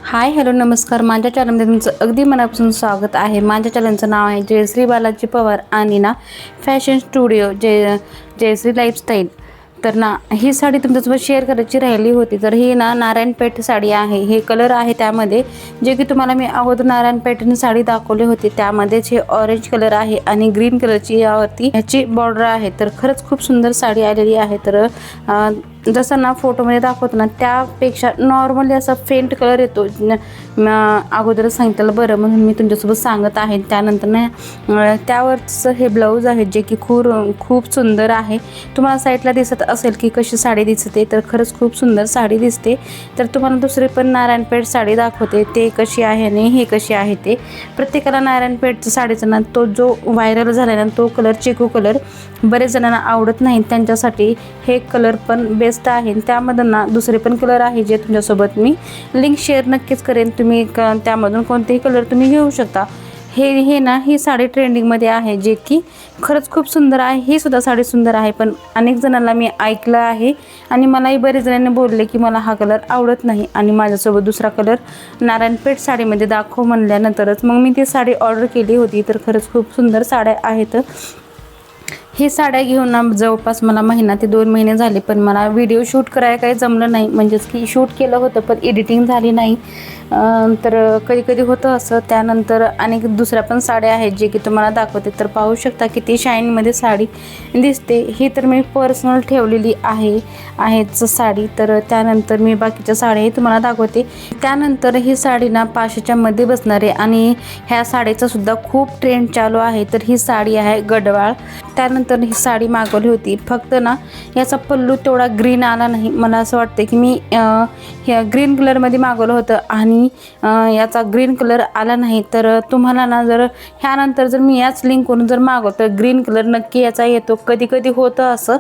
Hi hello नमस्कार. माझ्या चॅनलमध्ये तुमचं अगदी मनापासून स्वागत आहे. माझ्या चॅनलचं नाव आहे जयश्री बालाजी पवार आणि ना फॅशन स्टुडिओ जयश्री लाईफस्टाईल. तर ना ही साडी तुमच्यासोबत शेअर करायची राहिली होती. तर ही ना नारायणपेठ साडी आहे. हे कलर आहे त्यामध्ये, जे की तुम्हाला मी अगोदर नारायणपेठनी साडी दाखवली होती त्यामध्येच हे ऑरेंज कलर आहे आणि ग्रीन कलरची यावरती ह्याची बॉर्डर आहे. तर खरंच खूप सुंदर साडी आलेली आहे. तर जसं ना फोटोमध्ये दाखवतो ना त्यापेक्षा नॉर्मली असा फेंट कलर येतो. अगोदरच सांगितलं बरं म्हणून मी तुमच्यासोबत सांगत आहे. त्यानंतर ना त्यावरचं हे ब्लाऊज आहे जे की खूप सुंदर आहे. तुम्हाला साईडला दिसत असेल की कशी साडी दिसते, तर खरंच खूप सुंदर साडी दिसते. तर तुम्हाला दुसरी पण नारायणपेठ साडी दाखवते ते कशी आहे आणि हे कशी आहे ते. प्रत्येकाला नारायणपेठचं साडीचा ना तो जो व्हायरल झाला ना तो कलर चिकू कलर बरेच जणांना आवडत नाही, त्यांच्यासाठी हे कलर पण बेस्ट आहे. त्यामध्ये ना दुसरे पण कलर आहे जे तुमच्यासोबत मी लिंक शेअर नक्कीच करेन. तुम्ही त्यामधून कोणतेही कलर तुम्ही घेऊ शकता. हे ना ही साडी ट्रेंडिंगमध्ये आहे जे की खरंच खूप सुंदर आहे. ही सुद्धा साडी सुंदर आहे, पण अनेक जणांना मी ऐकलं आहे आणि मलाही बरेच जणांनी बोलले की मला हा कलर आवडत नाही आणि माझ्यासोबत दुसरा कलर नारायणपेठ साडीमध्ये दाखव म्हणल्यानंतरच मग मी ती साडी ऑर्डर केली होती. तर खरंच खूप सुंदर साड्या आहेत. ही साड्या घेऊन ना जवळपास मला महिना ते 2 महिने झाले, पण मला व्हिडिओ शूट करायला काही जमलं नाही. म्हणजेच की शूट केलं होतं पण एडिटिंग झाली नाही. तर कधी कधी होतं असं. त्यानंतर अनेक दुसऱ्या पण साड्या आहेत जे की तुम्हाला दाखवते. तर पाहू शकता किती शाईनमध्ये साडी दिसते. ही तर मी पर्सनल ठेवलेली आहेच साडी. तर त्यानंतर मी बाकीच्या साड्याही तुम्हाला दाखवते. त्यानंतर ही साडी ना 500च्या मध्ये बसणार आहे आणि ह्या साडीचा सुद्धा खूप ट्रेंड चालू आहे. तर ही साडी आहे गडवाळ. त्यानंतर ही साडी मागवली होती. फक्त ना याचा पल्लू तेवढा ग्रीन आला नाही. मला असं वाटतं की मी ह्या ग्रीन कलरमध्ये मागवलं होतं आणि याचा ग्रीन कलर आला नाही. तर तुम्हाला ना जर ह्यानंतर जर मी याच लिंकवरून जर मागवलं तर ग्रीन कलर नक्की याचा येतो. कधी कधी होतं असं.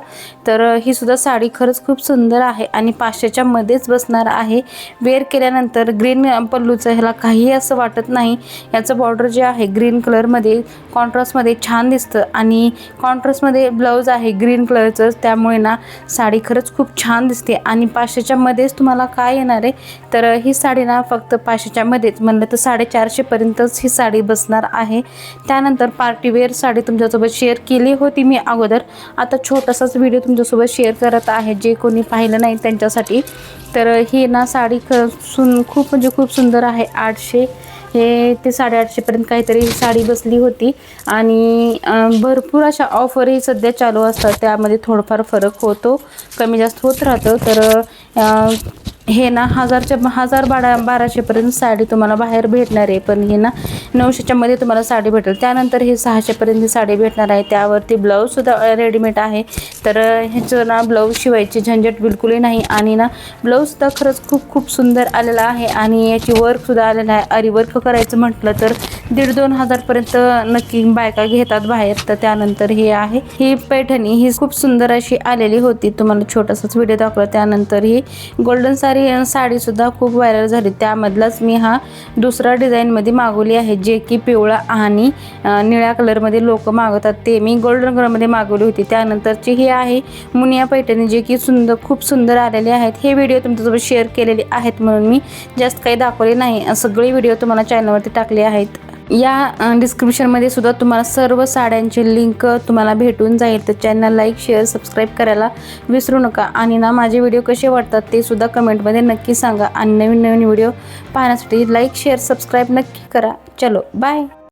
तर ही सुद्धा साडी खरंच खूप सुंदर आहे आणि 500च्या मध्येच बसणार आहे. वेअर केल्यानंतर ग्रीन पल्लूचं ह्याला काही असं वाटत नाही. याचं बॉर्डर जे आहे ग्रीन कलरमध्ये कॉन्ट्रास्टमध्ये छान दिसतं आणि कॉन्ट्रास्टमध्ये ब्लाऊज आहे ग्रीन कलरचं. त्यामुळे ना साडी खरंच खूप छान दिसते आणि 500च्या मध्येच तुम्हाला काय येणार आहे. तर ही साडी ना फक्त 500च्या मध्येच म्हणलं तर 450पर्यंतच ही साडी बसणार आहे. त्यानंतर पार्टीवेअर साडी तुमच्यासोबत शेअर केली होती मी अगोदर. आता छोटासाच व्हिडिओ तुमच्यासोबत शेअर करत आहे जे कोणी पाहिलं नाही त्यांच्यासाठी. तर ही ना साडी खूप म्हणजे खूप सुंदर आहे. 800 हे ते 850पर्यंत काहीतरी साडी बसली होती आणि भरपूर अशा ऑफरही सध्या चालू असतात. त्यामध्ये थोडंफार फरक होतो, कमी जास्त होत राहतं. तर हे ना 1200पर्यंत साडी तुम्हाला बाहेर भेटणार आहे, पण हे ना 900च्या मध्ये तुम्हाला साडी भेटेल. त्यानंतर हे 600पर्यंत ही साडी भेटणार आहे. त्यावरती ब्लाऊजसुद्धा रेडीमेड आहे. तर ह्याचं ना ब्लाऊज शिवायची झंझट बिलकुलही नाही आणि ना ब्लाऊजसुद्धा खरंच खूप सुंदर आलेला आहे आणि याची वर्कसुद्धा आलेलं आहे. आरी वर्क करायचं म्हटलं तर 1,500-2 हजारपर्यंत नक्की बायका घेतात बाहेर. तर त्यानंतर हे आहे ही पैठणी. ही खूप सुंदर अशी आलेली होती. तुम्हाला छोटासाच व्हिडिओ दाखवला. त्यानंतर ही गोल्डन साडीसुद्धा खूप व्हायरल झाली. त्यामधलाच मी हा दुसरा डिझाईनमध्ये मागवली आहे जे की पिवळा आणि निळ्या कलरमध्ये लोक मागवतात. ते मी गोल्डन कलरमध्ये मागवली होती. त्यानंतरची ही आहे मुनिया पैठणी जे की खूप सुंदर आलेले आहेत. हे व्हिडिओ तुमच्यासोबत शेअर केलेले आहेत म्हणून मी जास्त काही दाखवले नाही. सगळे व्हिडिओ तुम्हाला चॅनलवरती टाकले आहेत. या डिस्क्रिप्शनमध्ये सुद्धा तुम्हाला सर्व साड्यांचे लिंक तुम्हाला भेटून जाईल. तर चॅनल लाईक शेअर सबस्क्राईब करायला विसरू नका आणि ना माझे व्हिडिओ कसे वाटतात ते सुद्धा कमेंटमध्ये नक्की सांगा आणि नवीन व्हिडिओ पाहण्यासाठी लाईक शेअर सबस्क्राईब नक्की करा. चलो बाय.